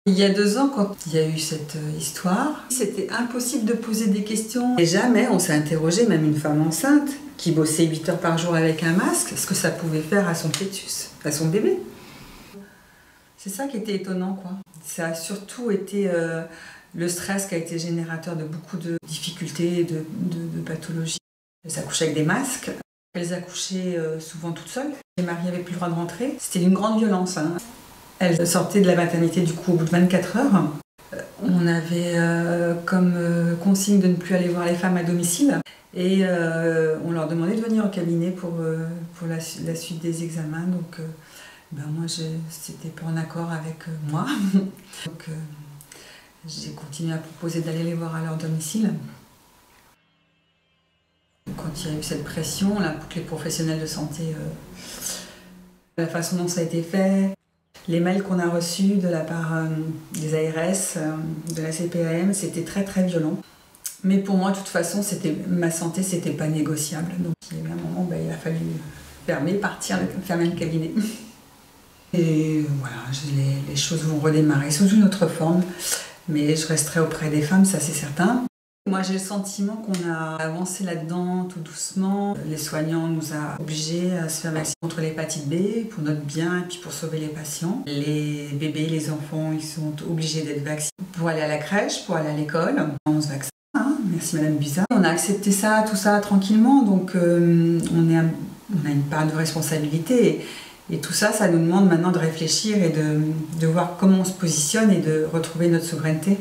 Il y a 2 ans, quand il y a eu cette histoire, c'était impossible de poser des questions. Et jamais on s'est interrogé, même une femme enceinte, qui bossait 8 heures par jour avec un masque, ce que ça pouvait faire à son fœtus, à son bébé. C'est ça qui était étonnant, quoi. Ça a surtout été le stress qui a été générateur de beaucoup de difficultés, de pathologies. Elles accouchaient avec des masques, elles accouchaient souvent toutes seules. Les maris n'avaient plus le droit de rentrer. C'était une grande violence, hein. Elle sortait de la maternité du coup au bout de 24 heures. On avait comme consigne de ne plus aller voir les femmes à domicile et on leur demandait de venir au cabinet pour la suite des examens. Donc moi c'était pas en accord avec moi. Donc j'ai continué à proposer d'aller les voir à leur domicile. Quand il y a eu cette pression là, pour que les professionnels de santé, la façon dont ça a été fait, les mails qu'on a reçus de la part des ARS, de la CPAM, c'était très très violent. Mais pour moi, de toute façon, ma santé, c'était pas négociable. Donc il y a eu un moment, il a fallu fermer le cabinet. Et voilà, les choses vont redémarrer sous une autre forme. Mais je resterai auprès des femmes, ça c'est certain. Moi j'ai le sentiment qu'on a avancé là-dedans tout doucement. Les soignants nous ont obligés à se faire vacciner contre l'hépatite B pour notre bien et puis pour sauver les patients. Les bébés, les enfants, ils sont obligés d'être vaccinés pour aller à la crèche, pour aller à l'école. On se vaccine, hein. Merci Madame Buzyn. On a accepté ça, tout ça tranquillement, donc on a une part de responsabilité. Et tout ça, ça nous demande maintenant de réfléchir et de voir comment on se positionne et de retrouver notre souveraineté.